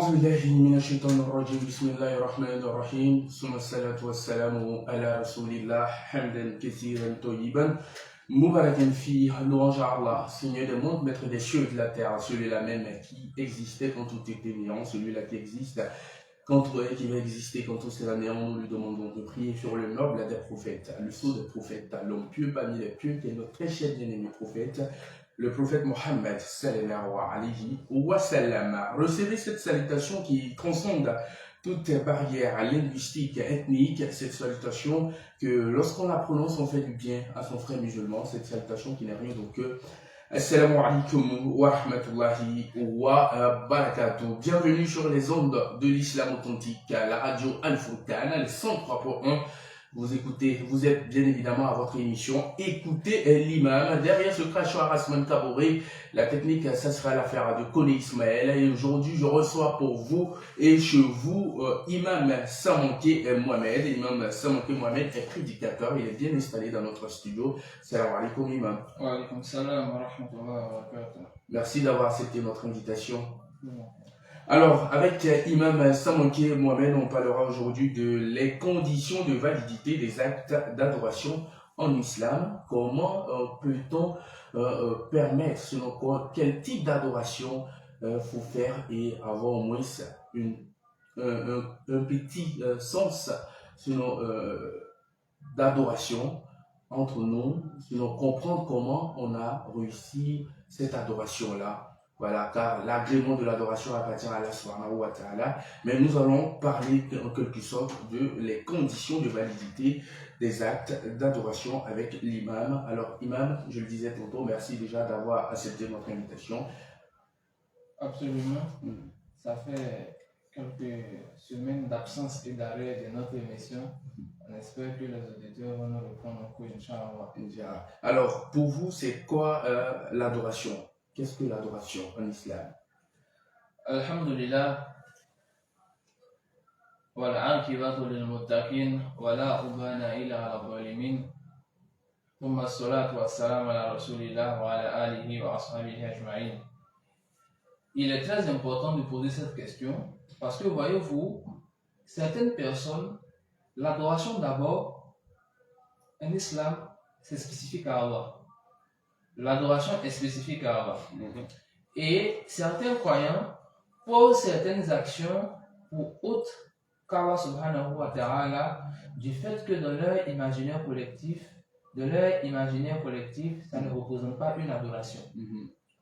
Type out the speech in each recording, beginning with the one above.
أعوذ بالله من الشيطان الرجيم بسم الله الرحمن الرحيم ثم الصلاة والسلام على رسول الله حمدا كثيرا طيبا مباركا فيه louange à Allah, Seigneur des mondes, maître des cieux et de la terre, celui-là même qui existait quand tout était néant, celui-là qui existe qui va exister quand tout sera néant. Nous lui demandons de prier sur le noble des prophètes, le sceau des prophètes, l'homme pieux parmi les pieux, qui est notre très cher bien-aimé prophète, le prophète Mohammed sallallahu alayhi wa sallam. Recevez cette salutation qui transcende toute barrière linguistique, ethnique, cette salutation que lorsqu'on la prononce, on fait du bien à son frère musulman, cette salutation qui n'est rien d'autre que Assalamu alaikum wa rahmatullahi wa barakatuh. Bienvenue sur les ondes de l'islam authentique, la radio Al-Furqan, le 103.1. Vous êtes bien évidemment à votre émission Écoutez l'imam. Derrière ce cracheur Rasman Kaboré, la technique, ça sera l'affaire de Kone Ismaël. Et aujourd'hui, je reçois pour vous et chez vous Imam Samanké Mohamed. Imam Samanké Mohamed est prédicateur. Il est bien installé dans notre studio. Salam alaikum, Imam. Wa alaikum salam wa rahmatullahi wa barakatuh. Merci d'avoir accepté notre invitation. Alors, avec Imam Samanké Mohamed, on parlera aujourd'hui de les conditions de validité des actes d'adoration en islam. Comment peut-on permettre, selon quoi, quel type d'adoration faut faire et avoir au moins un petit sens selon d'adoration entre nous, selon comprendre comment on a réussi cette adoration-là. Voilà, car l'agrément de l'adoration appartient à Allah subhanahu wa ta'ala. Mais nous allons parler en quelque sorte de les conditions de validité des actes d'adoration avec l'imam. Alors, imam, je le disais tantôt, merci déjà d'avoir accepté notre invitation. Absolument. Ça fait quelques semaines d'absence et d'arrêt de notre émission. On espère que les auditeurs vont nous reprendre en cours, Inch'Allah. Alors, pour vous, c'est quoi l'adoration? Qu'est-ce que l'adoration en islam? Alhamdulillah. والعاقبة للمتقين ولا عدوان إلا على الظالمين ثم الصلاة والسلام على رسول الله وعلى آله وأصحابه أجمعين. Il est très important de poser cette question parce que voyez-vous, certaines personnes, l'adoration d'abord en islam, c'est spécifique à Allah. L'adoration est spécifique à Allah. Et certains croyants posent certaines actions pour autre qu'Allah subhanahu wa ta'ala, du fait que dans leur imaginaire collectif, ça ne représente pas une adoration.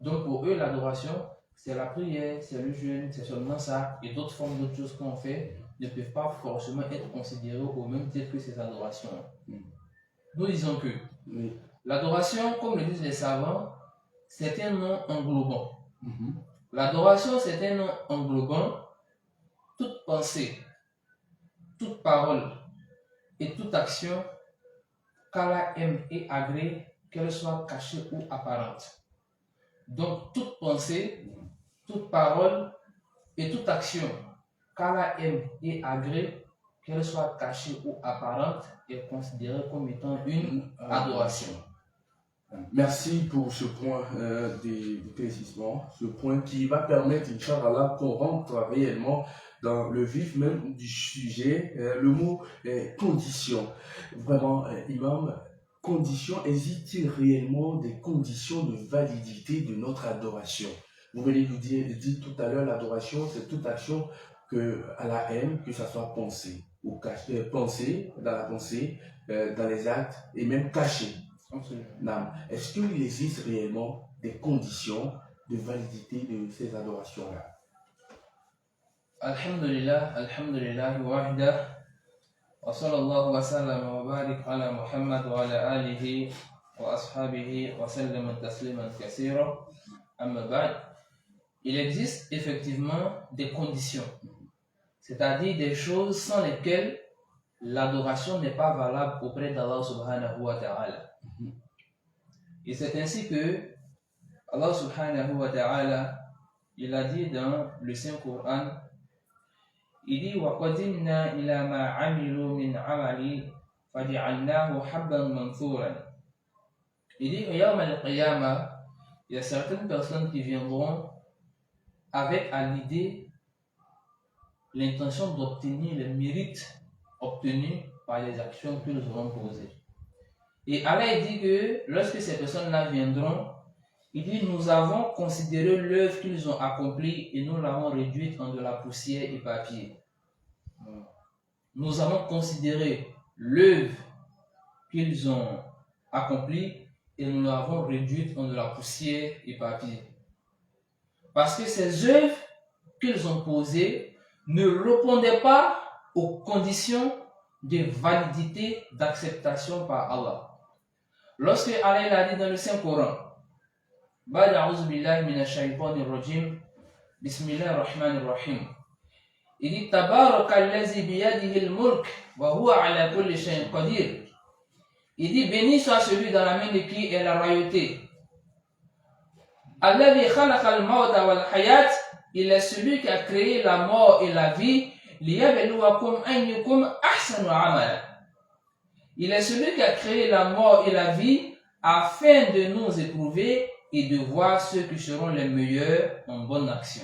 Donc pour eux, l'adoration, c'est la prière, c'est le jeûne, c'est seulement ça, et d'autres formes d'autres choses qu'on fait ne peuvent pas forcément être considérées au même titre que ces adorations. Nous disons que l'adoration, comme le disent les savants, c'est un nom englobant. L'adoration, c'est un nom englobant toute pensée, toute parole et toute action qu'Allah aime et agrée, qu'elle soit cachée ou apparente. Donc, toute pensée, toute parole et toute action qu'Allah aime et agrée, qu'elle soit cachée ou apparente, est considérée comme étant une adoration. Merci pour ce point d'éclaircissement, ce point qui va permettre, Inch'Allah, qu'on rentre réellement dans le vif même du sujet. Le mot condition. Vraiment, imam, condition, existe-t-il réellement des conditions de validité de notre adoration? Vous venez nous dire tout à l'heure, l'adoration, c'est toute action que Allah aime, que ça soit pensée ou caché, pensée, dans la pensée, dans les actes et même caché. Est-ce qu'il existe réellement des conditions de validité de ces adorations-là? Alhamdulillah, alhamdulillah, wahda, wa sallallahu wa sallam wa barik ala Muhammad wa ala alihi wa ashabihi wa sallam tasliman kassira. Amma ba'd. Il existe effectivement des conditions, c'est-à-dire des choses sans lesquelles l'adoration n'est pas valable auprès d'Allah subhanahu wa ta'ala. Et c'est ainsi que Allah subhanahu wa ta'ala, il a dit dans le Saint-Coran, il dit وَقَدِمْنَا إِلَى مَا عَمِلُوا مِنْ عَمَلٍ فَجَعَلْنَاهُ حَبًّا مَنْثُورًا. Il dit يَوْمَ الْقِيَامَةِ, il y a certaines personnes qui viendront avec à l'idée l'intention d'obtenir les mérites obtenus par les actions qu'ils auront posées. Et Allah dit que lorsque ces personnes-là viendront, il dit, nous avons considéré l'œuvre qu'ils ont accomplie et nous l'avons réduite en de la poussière et papier. Nous avons considéré l'œuvre qu'ils ont accomplie et nous l'avons réduite en de la poussière et papier. Parce que ces œuvres qu'ils ont posées ne répondaient pas aux conditions de validité d'acceptation par Allah. Lorsque Allah a dit dans le Saint-Coran, بعد أعوذ بالله من الشيطان الرجيم بسم الله الرحمن الرحيم إذ تبارك الذي بيده الملك وهو على كل شيء قدير. Il dit béni soit celui dans la main de qui est la royauté. الذي خلق الموت والحياة, il est celui qui a créé la mort et la vie. ليبلوكم أيكم أحسن عملا. Il est celui qui a créé la mort et la vie afin de nous éprouver et de voir ceux qui seront les meilleurs en bonne action.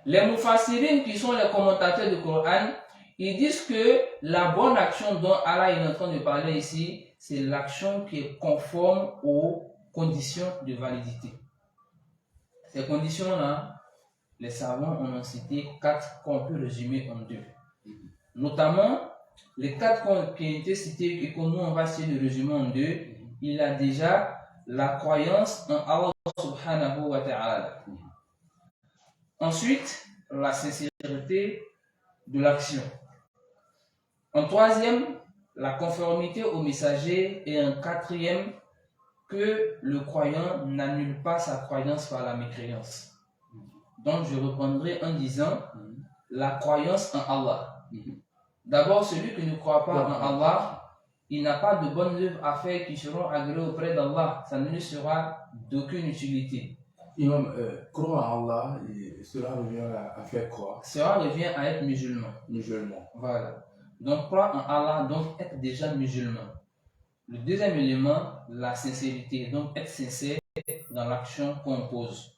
Les mufassirines, qui sont les commentateurs du Coran, ils disent que la bonne action dont Allah est en train de parler ici, c'est l'action qui est conforme aux conditions de validité. Ces conditions-là, les savants en ont cité 4 qu'on peut résumer en 2. Notamment, les 4 qui ont été cités et que nous on va essayer de résumer en 2, il a déjà la croyance en Allah subhanahu wa ta'ala. Ensuite, la sincérité de l'action. En 3e, la conformité au messager. Et en 4e, que le croyant n'annule pas sa croyance par la mécréance. Donc, je reprendrai en disant la croyance en Allah. D'abord, celui qui ne croit pas en Allah, il n'a pas de bonnes œuvres à faire qui seront agréées auprès d'Allah. Ça ne lui sera d'aucune utilité. Imam, croire en Allah, cela revient à faire quoi? Cela revient à être musulman. Musulman. Voilà. Donc, croire en Allah, donc être déjà musulman. Le 2e élément, la sincérité. Donc, être sincère dans l'action qu'on pose.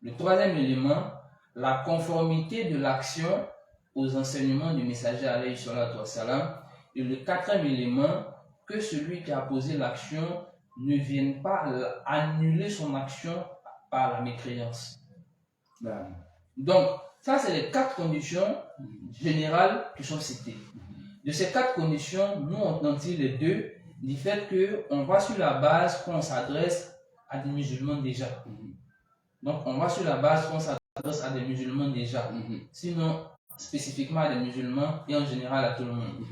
Le 3e élément, la conformité de l'action aux enseignements du messager alayhi salatu wassalam. Et le 4e élément, que celui qui a posé l'action ne vienne pas annuler son action par la mécréance. Donc, ça c'est les 4 conditions générales qui sont citées. De ces 4 conditions, nous on en tire les 2, du fait qu'on va sur la base qu'on s'adresse à des musulmans déjà. Donc, on va sur la base qu'on s'adresse à des musulmans déjà. Sinon, spécifiquement à des musulmans et en général à tout le monde.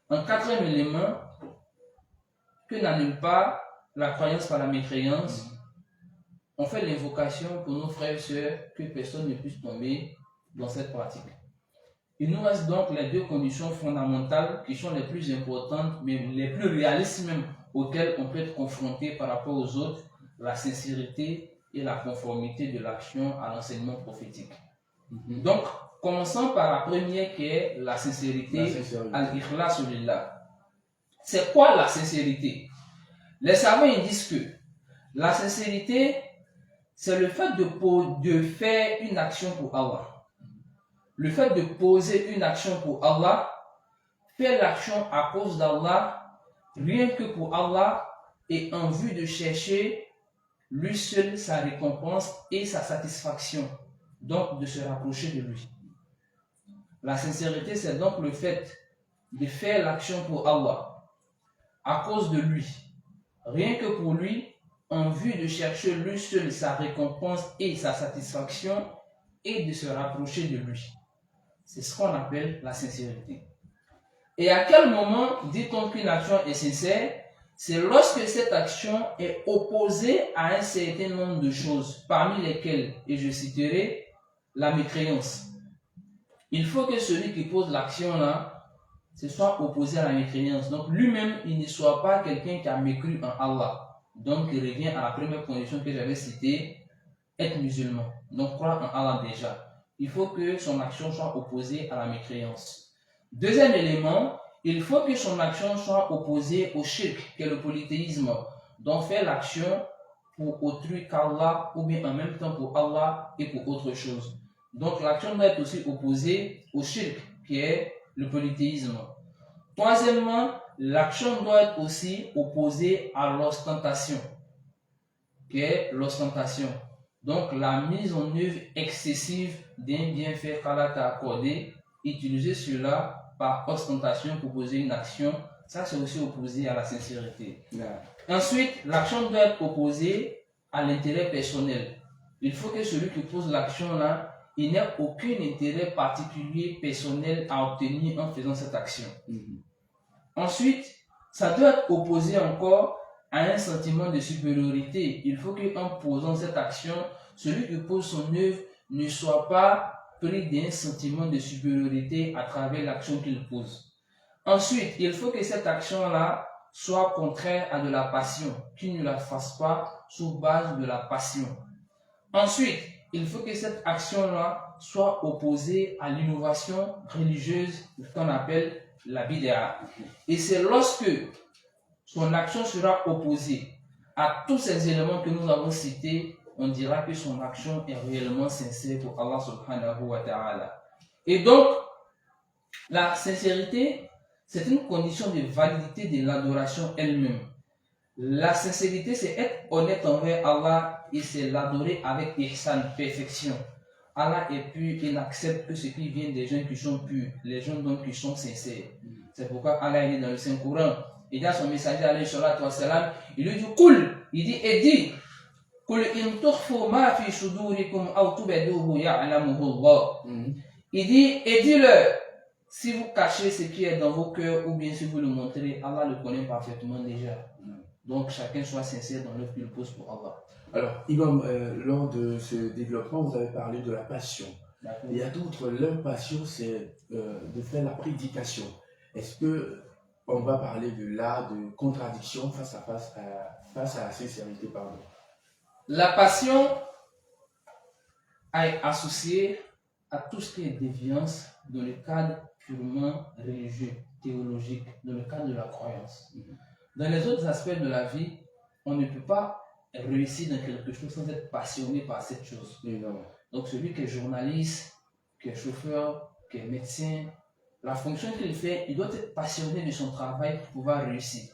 Un 4e élément, que n'annule pas la croyance par la mécréance, on fait l'invocation pour nos frères et sœurs que personne ne puisse tomber dans cette pratique. Il nous reste donc les 2 conditions fondamentales qui sont les plus importantes, mais les plus réalistes même, auxquelles on peut être confronté par rapport aux autres, la sincérité et la conformité de l'action à l'enseignement prophétique. Donc, commençons par la première qui est la sincérité, al-ikhlas lillah. C'est quoi la sincérité? Les savants ils disent que la sincérité, c'est le fait de faire une action pour Allah. Le fait de poser une action pour Allah, faire l'action à cause d'Allah, rien que pour Allah et en vue de chercher lui seul sa récompense et sa satisfaction, donc de se rapprocher de lui. La sincérité, c'est donc le fait de faire l'action pour Allah, à cause de lui, rien que pour lui, en vue de chercher lui seul sa récompense et sa satisfaction et de se rapprocher de lui. C'est ce qu'on appelle la sincérité. Et à quel moment dit-on qu'une action est sincère? C'est lorsque cette action est opposée à un certain nombre de choses, parmi lesquelles, et je citerai, la mécréance. Il faut que celui qui pose l'action là, ce soit opposé à la mécréance. Donc lui-même, il ne soit pas quelqu'un qui a mécru en Allah. Donc il revient à la première condition que j'avais citée, être musulman. Donc croire en Allah déjà. Il faut que son action soit opposée à la mécréance. 2e élément, il faut que son action soit opposée au shirk, qui est le polythéisme, donc faire l'action pour autrui qu'Allah, ou bien en même temps pour Allah et pour autre chose. Donc l'action doit être aussi opposée au shirk, qui est le polythéisme. Troisièmement, l'action doit être aussi opposée à l'ostentation, qui est l'ostentation. Donc la mise en œuvre excessive d'un bienfait qu'Allah t'a accordé, utiliser cela par ostentation pour poser une action, ça c'est aussi opposé à la sincérité. Ensuite, l'action doit être opposée à l'intérêt personnel. Il faut que celui qui pose l'action là, il n'ait aucun intérêt particulier personnel à obtenir en faisant cette action. Ensuite, ça doit être opposé encore à un sentiment de supériorité. Il faut qu'en posant cette action, celui qui pose son œuvre ne soit pas pris d'un sentiment de supériorité à travers l'action qu'il pose. Ensuite, il faut que cette action-là soit contraire à de la passion, qu'il ne la fasse pas sous base de la passion. Ensuite, il faut que cette action-là soit opposée à l'innovation religieuse qu'on appelle la bid'a. Et c'est lorsque son action sera opposée à tous ces éléments que nous avons cités, on dira que son action est réellement sincère pour Allah subhanahu wa ta'ala. Et donc, la sincérité, c'est une condition de validité de l'adoration elle-même. La sincérité, c'est être honnête envers Allah et c'est l'adorer avec ihsan, perfection. Allah est pur, il n'accepte que ce qui vient des gens qui sont purs, les gens donc qui sont sincères. C'est pourquoi Allah est dans le Saint-Coran. Il dit à son messager, alayhi salatu wassalam, il lui dit, Kul, il dit, et dit, Kul in tukhfu ma fi sudurikum aw tubduhu ya'lamuhu Allah. Il dit, et dis-leur, si vous cachez ce qui est dans vos cœurs ou bien si vous le montrez, Allah le connaît parfaitement déjà. Donc chacun soit sincère dans l'œuvre qu'il pose pour Allah. Alors, Imam, lors de ce développement, vous avez parlé de la passion. Il y a d'autres, leur passion, c'est de faire la prédication. Est-ce que on va parler de là, de contradiction face à la sincérité, pardon? La passion est associée à tout ce qui est déviance dans le cadre purement religieux, théologique, dans le cadre de la croyance. Dans les autres aspects de la vie, on ne peut pas réussir dans quelque chose sans être passionné par cette chose. Donc celui qui est journaliste, qui est chauffeur, qui est médecin, la fonction qu'il fait, il doit être passionné de son travail pour pouvoir réussir.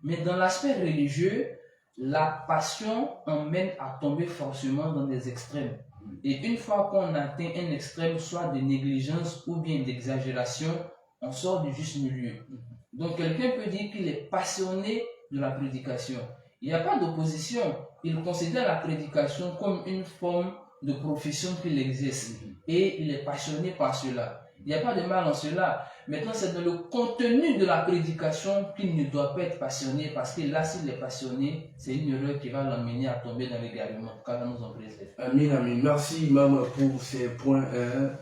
Mais dans l'aspect religieux, la passion emmène à tomber forcément dans des extrêmes. Et une fois qu'on atteint un extrême, soit de négligence ou bien d'exagération, on sort du juste milieu. Donc quelqu'un peut dire qu'il est passionné de la prédication. Il n'y a pas d'opposition. Il considère la prédication comme une forme de profession qu'il exerce. Et il est passionné par cela. Il n'y a pas de mal en cela. Maintenant, c'est dans le contenu de la prédication qu'il ne doit pas être passionné, parce que là, s'il est passionné, c'est une erreur qui va l'emmener à tomber dans l'égarement. Qu'Allah nous en préserve. Amin, amin. Merci, Imam, pour ces points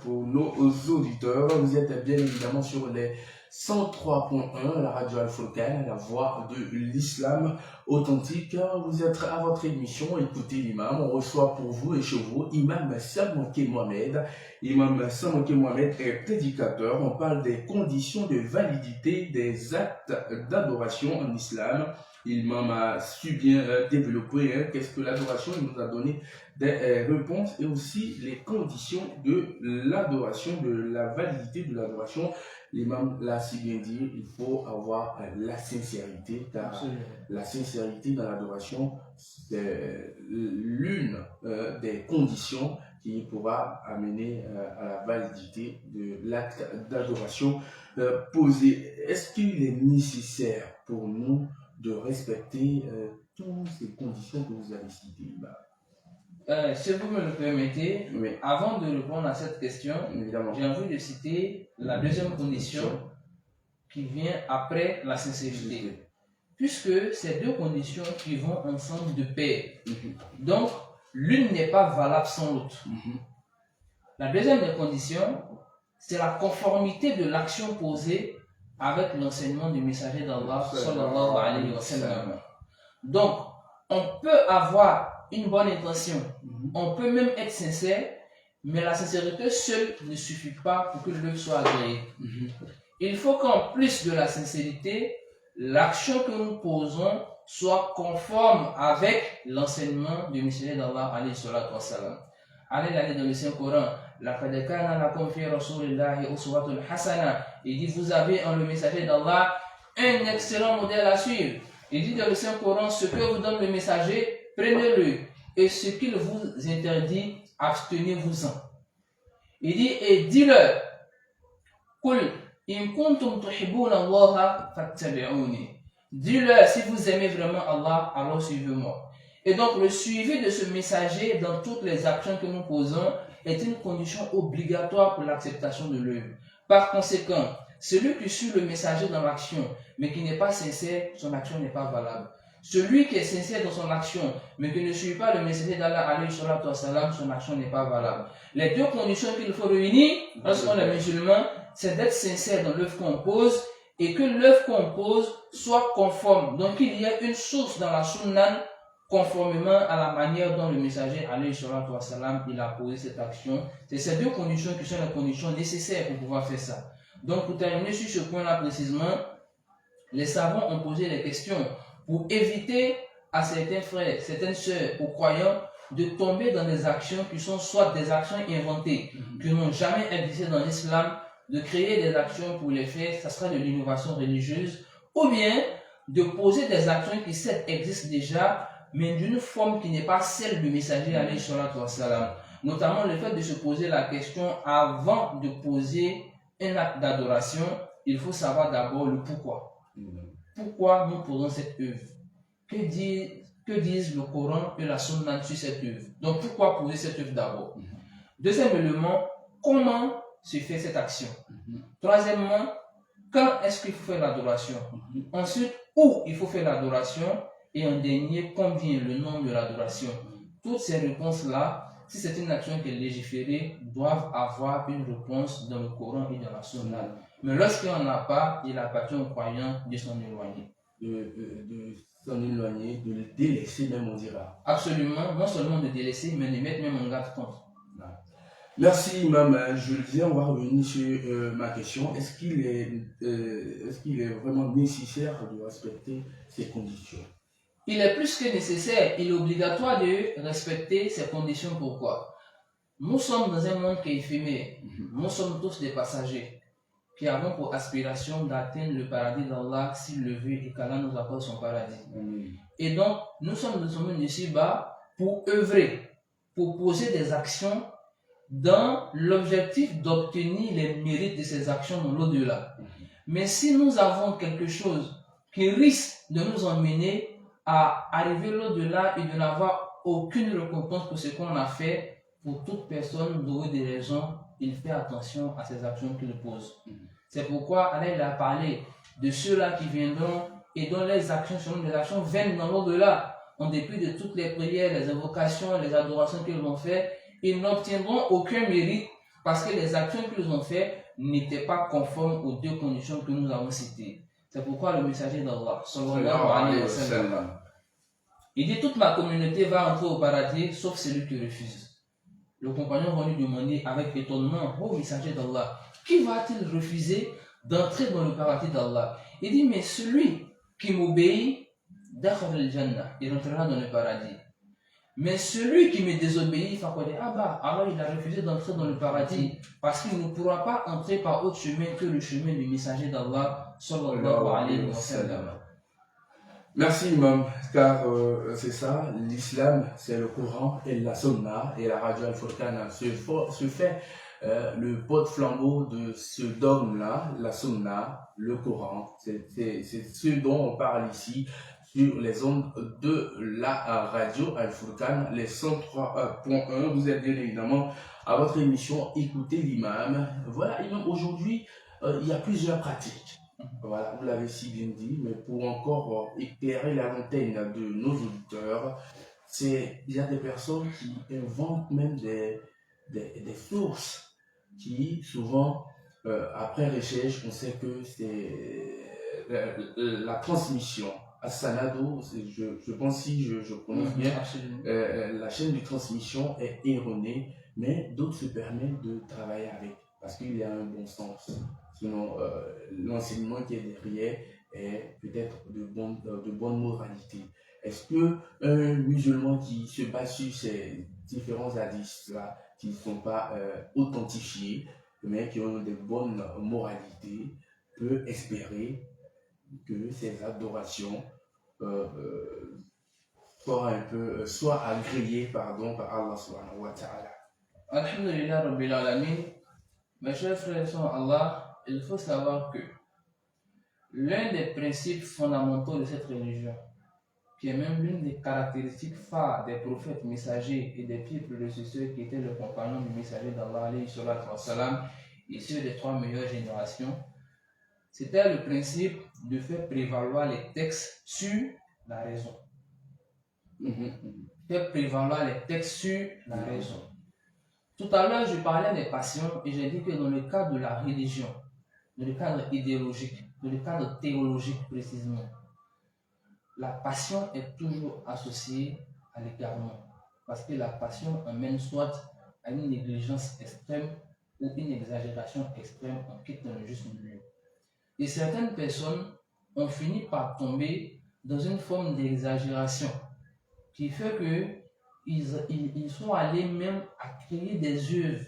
pour nos auditeurs. Vous êtes bien évidemment sur les 103.1, la radio Al-Furqan, la voix de l'islam authentique. Vous êtes à votre émission, écoutez l'imam. On reçoit pour vous et chez vous Imam Samouké Mohamed. Imam Samouké Mohamed est prédicateur. On parle des conditions de validité des actes d'adoration en islam. Imam a su bien développer qu'est-ce que l'adoration. Il nous a donné des réponses et aussi les conditions de l'adoration, de la validité de l'adoration. L'imam l'a si bien dit, il faut avoir la sincérité, car la sincérité dans l'adoration, c'est l'une des conditions qui pourra amener à la validité de l'acte d'adoration posé. Est-ce qu'il est nécessaire pour nous de respecter toutes ces conditions que vous avez citées? Si vous me le permettez, oui. Avant de répondre à cette question, j'ai envie de citer la deuxième condition qui vient après la sincérité. Puisque ces deux conditions qui vont ensemble de pair. Donc, l'une n'est pas valable sans l'autre. La deuxième des conditions, c'est la conformité de l'action posée avec l'enseignement du messager d'Allah, sallallahu alayhi wa sallam. Donc, on peut avoir une bonne intention, on peut même être sincère, mais la sincérité seule ne suffit pas pour que l'œuvre soit agréée. Il faut qu'en plus de la sincérité, l'action que nous posons soit conforme avec l'enseignement du messager d'Allah, alayhi salatu wassalam. Allez dans le Saint-Coran, لَقَدْ كَانَ لَكُمْ فِي رَسُولِ اللَّهِ أُسْوَةٌ حَسَنَةٌ. Il dit, vous avez en le messager d'Allah un excellent modèle à suivre. Il dit dans le Saint-Coran, ce que vous donne le messager, prenez-le. Et ce qu'il vous interdit, abstenez-vous-en. Il dit, et dis-leur, قُلْ إِن كُنتُمْ تُحِبُّونَ اللَّهَ فَاتَّبِعُونِ. Dis-leur, si vous aimez vraiment Allah, alors suivez-moi. Et donc, le suivi de ce messager dans toutes les actions que nous posons est une condition obligatoire pour l'acceptation de l'œuvre. Par conséquent, celui qui suit le messager dans l'action, mais qui n'est pas sincère, son action n'est pas valable. Celui qui est sincère dans son action, mais qui ne suit pas le messager d'Allah, alayhi salatu wa salam, son action n'est pas valable. Les deux conditions qu'il faut réunir lorsqu'on est musulman, c'est d'être sincère dans l'œuvre qu'on pose et que l'œuvre qu'on pose soit conforme. Donc il y a une source dans la sunna conformément à la manière dont le messager alayhi salatu wa salam, il a posé cette action. C'est ces deux conditions qui sont les conditions nécessaires pour pouvoir faire ça. Donc pour terminer sur ce point-là précisément, les savants ont posé des questions pour éviter à certains frères, certaines sœurs, aux croyants, de tomber dans des actions qui sont soit des actions inventées, qui n'ont jamais existé dans l'islam, de créer des actions pour les faire, ça sera de l'innovation religieuse, ou bien de poser des actions qui certes existent déjà, mais d'une forme qui n'est pas celle du messager alayhi salatu wa salam. Notamment le fait de se poser la question avant de poser un acte d'adoration, il faut savoir d'abord le pourquoi. Pourquoi nous posons cette œuvre? Que disent le Coran et la Sunna sur cette œuvre? Donc pourquoi poser cette œuvre d'abord? Deuxième élément, comment se fait cette action? Troisièmement, quand est-ce qu'il faut faire l'adoration? Ensuite, où il faut faire l'adoration? Et en dernier, combien le nombre de l'adoration? Toutes ces réponses-là, si c'est une action qui est légiférée, doivent avoir une réponse dans le Coran et dans la Sunna. Mais lorsqu'il n'y en a pas, il appartient aux croyants de s'en éloigner. De s'en éloigner, de le délaisser même, on dira. Absolument, non seulement de délaisser, mais de mettre même en garde contre. Merci Imam. Je le disais, on va revenir sur ma question. Est-ce qu'il est vraiment nécessaire de respecter ces conditions? Il est plus que nécessaire, il est obligatoire de respecter ces conditions. Pourquoi? Nous sommes dans un monde qui est éphémère. Nous sommes tous des passagers qui avons pour aspiration d'atteindre le paradis d'Allah s'il le veut et qu'Allah nous apporte son paradis. Et donc, nous sommes dans ce monde ici-bas pour œuvrer, pour poser des actions dans l'objectif d'obtenir les mérites de ces actions dans l'au-delà. Mais si nous avons quelque chose qui risque de nous emmener à arriver l'au-delà et de n'avoir aucune récompense pour ce qu'on a fait, pour toute personne douée des raisons, il fait attention à ces actions qu'il pose. C'est pourquoi Allah a parlé de ceux-là qui viendront et dont les actions seront des actions vaines dans l'au-delà, en dépit de toutes les prières, les invocations, les adorations qu'ils ont fait, ils n'obtiendront aucun mérite parce que les actions qu'ils ont fait n'étaient pas conformes aux deux conditions que nous avons citées. C'est pourquoi le messager d'Allah, sallallahu alayhi wa sallam, il dit toute ma communauté va entrer au paradis sauf celui qui refuse. Le compagnon va lui demander avec étonnement, ô messager d'Allah, qui va-t-il refuser d'entrer dans le paradis d'Allah? Il dit, mais celui qui m'obéit, il entrera dans le paradis. Mais celui qui me désobéit, alors il a refusé d'entrer dans le paradis parce qu'il ne pourra pas entrer par autre chemin que le chemin du messager d'Allah sallallahu alayhi wa sallam. Merci Imam, car c'est ça, l'islam c'est le Coran et la Sunna et la radio Al-Furqan se fait le porte-flambeau de ce dogme-là, la Sunna, le Coran, c'est ce dont on parle ici sur les ondes de la radio Al-Furqan, les 103.1. Vous êtes bien évidemment à votre émission Écoutez l'imam. Voilà, Imam, aujourd'hui, il y a plusieurs pratiques. Voilà, vous l'avez si bien dit, mais pour encore éclairer la lanterne de nos auditeurs, il y a des personnes qui inventent même des sources qui, souvent, après recherche, on sait que c'est la transmission. As-sanado, je pense si je prononce bien, la chaîne de transmission est erronée, mais d'autres se permettent de travailler avec, parce qu'il y a un bon sens. Sinon, l'enseignement qui est derrière est peut-être de bonne moralité. Est-ce qu'un musulman qui se base sur ces différents hadiths là, qui ne sont pas authentifiés, mais qui ont de bonnes moralités, peut espérer que ces adorations soient agréées par Allah subhanahu wa ta'ala. Alhamdulillah Rabbil Alamin. Mes chers frères sont Allah, il faut savoir que l'un des principes fondamentaux de cette religion, qui est même l'une des caractéristiques phares des prophètes messagers et des pires prédécesseurs qui étaient les compagnons du messager d'Allah, et ceux des 3 meilleures générations, c'était le principe de faire prévaloir les textes sur la raison. Faire prévaloir les textes sur la raison. Tout à l'heure, je parlais des passions et j'ai dit que dans le cadre de la religion, dans le cadre idéologique, dans le cadre théologique précisément, la passion est toujours associée à l'égarement. Parce que la passion amène soit à une négligence extrême ou une exagération extrême en quitte dans le juste milieu. Et certaines personnes ont fini par tomber dans une forme d'exagération qui fait que ils sont allés même à créer des œuvres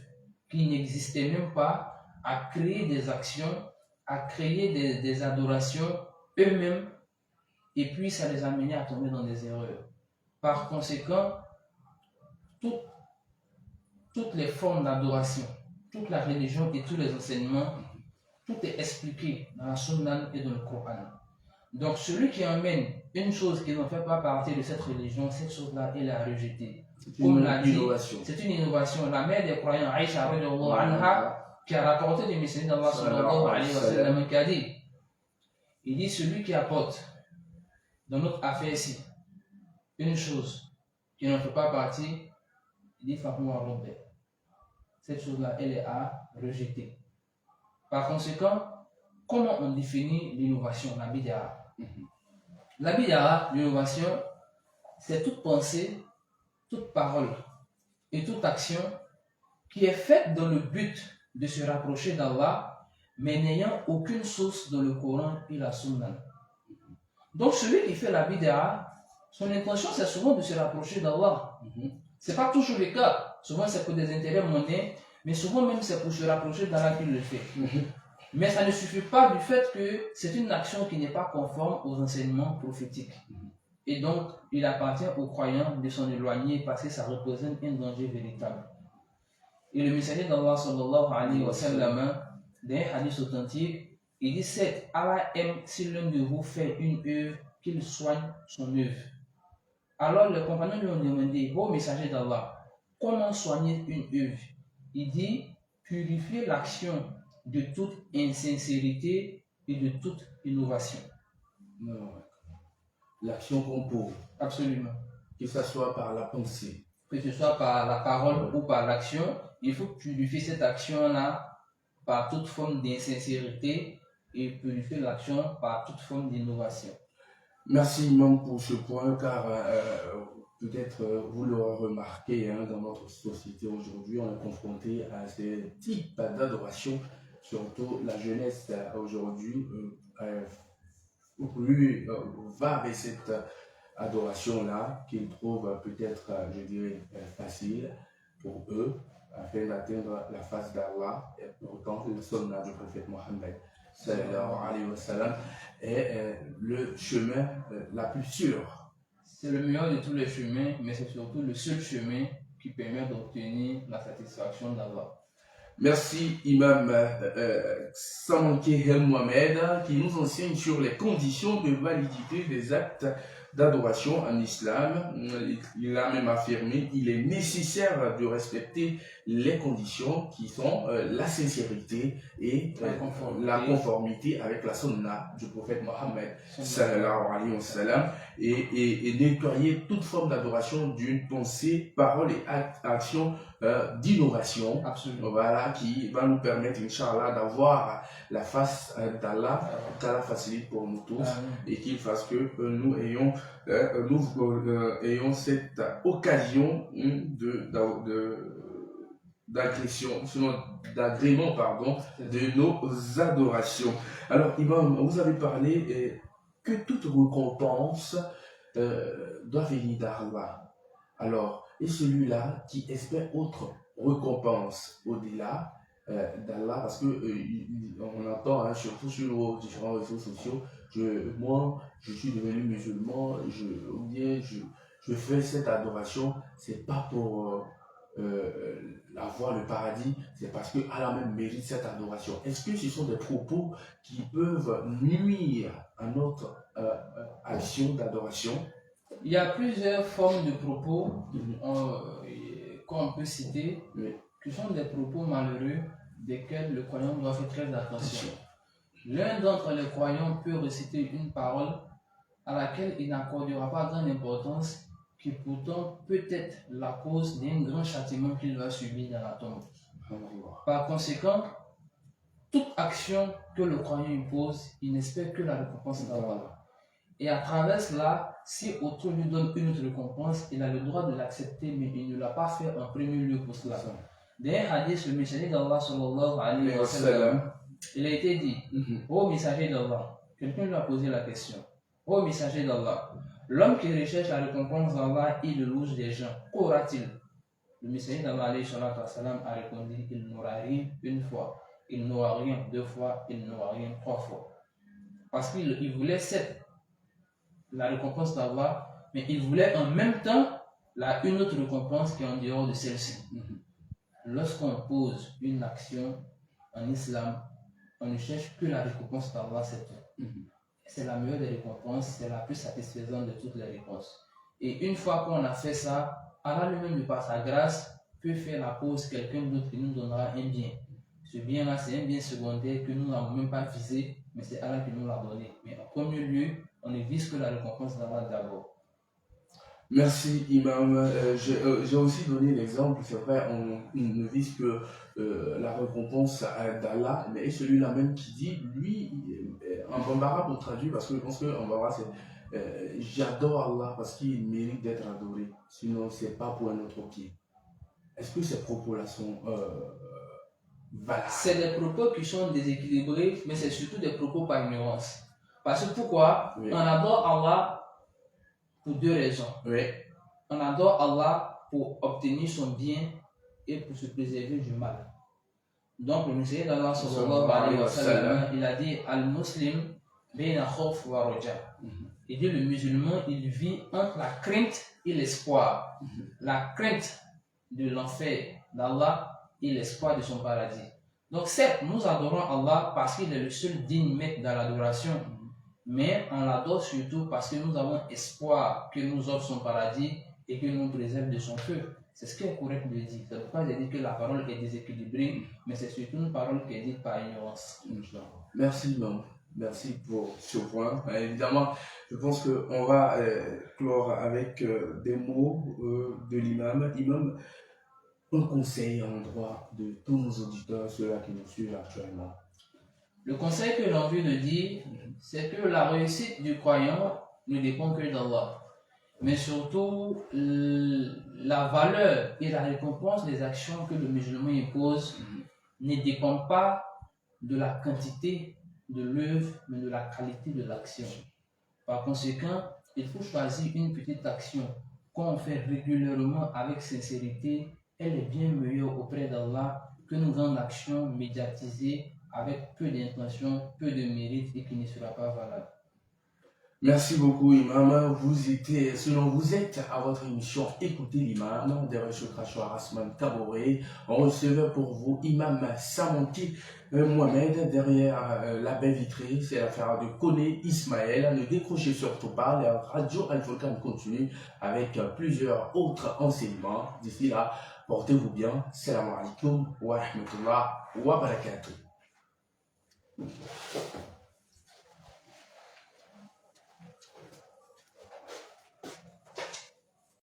qui n'existaient même pas, à créer des actions, à créer des adorations eux-mêmes, et puis ça les a menés à tomber dans des erreurs. Par conséquent, toutes les formes d'adoration, toute la religion et tous les enseignements, tout est expliqué dans la Sunna et dans le Coran. Donc celui qui emmène une chose qui ne fait pas partie de cette religion, cette chose-là, il l'a rejetée. C'est une innovation. C'est une innovation. La mère des croyants, Aïcha, qui a rapporté du messager d'Allah sallallahu alayhi wa sallam, qui a dit, il dit, celui qui apporte dans notre affaire ici une chose qui ne fait pas partie, il dit, cette chose-là, elle est à rejeter. Par conséquent, comment on définit l'innovation, la bid'a? La bid'a, l'innovation, c'est toute pensée, toute parole et toute action qui est faite dans le but de se rapprocher d'Allah, mais n'ayant aucune source dans le Coran et la Sunna. Donc celui qui fait la bid'a, son intention c'est souvent de se rapprocher d'Allah. C'est pas toujours le cas. Souvent c'est pour des intérêts mondains, mais souvent même c'est pour se rapprocher d'Allah qu'il le fait. Mais ça ne suffit pas du fait que c'est une action qui n'est pas conforme aux enseignements prophétiques. Et donc, il appartient aux croyants de s'en éloigner parce que ça représente un danger véritable. Et le messager d'Allah sallallahu alayhi wa sallam, dans un hadith authentique, il dit, c'est Allah aime si l'un de vous fait une œuvre, qu'il soigne son œuvre. Alors les compagnons lui ont demandé, ô messager d'Allah, comment soigner une œuvre? Il dit, purifier l'action de toute insincérité et de toute innovation. L'action qu'on pose. Absolument. Que ce soit par la pensée. Que ce soit par la parole ou par l'action, il faut purifier cette action-là par toute forme d'insincérité et purifier l'action par toute forme d'innovation. Merci Imam pour ce point, car peut-être vous l'aurez remarqué, dans notre société aujourd'hui, on est confronté à ces types d'adoration, surtout la jeunesse aujourd'hui va avec cette adoration-là qu'ils trouvent peut-être, je dirais, facile pour eux, afin d'atteindre la face d'Allah, et pourtant le sunnah du prophète Mohammed sallallahu alayhi wa sallam est le chemin la plus sûre. C'est le meilleur de tous les chemins, mais c'est surtout le seul chemin qui permet d'obtenir la satisfaction d'Allah. Merci Imam Samanké El Mohamed qui nous enseigne sur les conditions de validité des actes d'adoration en islam. Il a même affirmé qu'il est nécessaire de respecter les conditions qui sont la sincérité et la conformité avec la sunna du prophète Mohammed sallallahu alayhi wa sallam et nettoyer toute forme d'adoration d'une pensée, parole et action d'innovation, voilà, qui va nous permettre, Inch'Allah, d'avoir la face d'Allah, qu'Allah facilite pour nous tous et qu'il fasse que nous ayons cette occasion d'agrément de nos adorations. Alors, Imam, vous avez parlé que toute récompense doit venir d'Allah. Alors, et celui-là qui espère autre récompense au-delà d'Allah, parce que on entend surtout sur nos différents réseaux sociaux, moi je suis devenu musulman, ou bien je fais cette adoration, c'est pas pour avoir le paradis, c'est parce que Allah même mérite cette adoration. Est-ce que ce sont des propos qui peuvent nuire à notre action d'adoration? Il y a plusieurs formes de propos qu'on peut citer, qui sont des propos malheureux desquels le croyant doit faire très attention. L'un d'entre les croyants peut réciter une parole à laquelle il n'accordera pas grande importance, qui pourtant peut être la cause d'un grand châtiment qu'il va subir dans la tombe. Par conséquent, toute action que le croyant impose, il n'espère que la récompense d'Allah. Et à travers cela, si autrui lui donne une autre récompense, il a le droit de l'accepter, mais il ne l'a pas fait en premier lieu pour cela. Dans un hadith, le messager d'Allah sallallahu alayhi wa sallam, il a été dit, ô messager d'Allah, quelqu'un lui a posé la question, ô messager d'Allah, l'homme qui recherche la récompense d'Allah et le louge des gens, qu'aura-t-il? Le messager d'Allah alayhi wa sallam a répondu, il n'aura rien une fois, il n'aura rien deux fois, il n'aura rien trois fois. Parce qu'il voulait la récompense d'Allah, mais il voulait en même temps une autre récompense qui est en dehors de celle-ci. Lorsqu'on pose une action en islam, on ne cherche que la récompense d'Allah, c'est tout. C'est la meilleure des récompenses, c'est la plus satisfaisante de toutes les réponses. Et une fois qu'on a fait ça, Allah lui-même, par sa grâce, peut faire la pause quelqu'un d'autre qui nous donnera un bien. Ce bien-là, c'est un bien secondaire que nous n'avons même pas visé, mais c'est Allah qui nous l'a donné. Mais en premier lieu, on ne vise que la récompense d'Allah d'abord. Merci Imam. J'ai aussi donné l'exemple, c'est vrai, on ne vise que la récompense d'Allah, mais celui-là même qui dit, lui, en bambara pour traduire, parce que je pense qu'en bambara c'est j'adore Allah parce qu'il mérite d'être adoré, sinon c'est pas pour un autre pied. Est-ce que ces propos-là sont valables? C'est des propos qui sont déséquilibrés, mais c'est surtout des propos par ignorance. Parce que pourquoi? On adore Allah pour deux raisons. On adore Allah pour obtenir son bien et pour se préserver du mal. Donc le messager d'Allah sallallahu alayhi wa sallam, il a dit Al-Muslim bayna khawf wa raja. Il dit le musulman, il vit entre la crainte et l'espoir. La crainte de l'enfer d'Allah et l'espoir de son paradis. Donc certes, nous adorons Allah parce qu'il est le seul digne maître dans l'adoration. Mais on l'adore surtout parce que nous avons espoir que nous offre son paradis et que nous préserve de son feu. C'est ce qui est correct de dire. C'est pourquoi j'ai dit que la parole est déséquilibrée, mais c'est surtout une parole qui est dite par ignorance. Merci, Imam. Merci pour ce point. Évidemment, je pense qu'on va clore avec des mots de l'imam. Imam, un conseil à l'endroit de tous nos auditeurs, ceux-là qui nous suivent actuellement. Le conseil que j'ai envie de dire, c'est que la réussite du croyant ne dépend que d'Allah. Mais surtout, la valeur et la récompense des actions que le musulman impose ne dépendent pas de la quantité de l'œuvre, mais de la qualité de l'action. Par conséquent, il faut choisir une petite action qu'on fait régulièrement avec sincérité. Elle est bien meilleure auprès d'Allah qu'une grande action médiatisée avec peu d'intention, peu de mérite et qui ne sera pas valable. Merci beaucoup Imam. Vous êtes à votre émission Écoutez l'Imam, derrière ce cracheur Asman Kaboré. On recevait pour vous Imam Samanki Mohamed derrière la baie vitrée. C'est l'affaire de Koné Ismaël. Ne décrochez surtout pas. La radio Al-Furqan continue avec plusieurs autres enseignements. D'ici là, portez-vous bien. Salam alaikum wa rahmatullah wa barakatuh.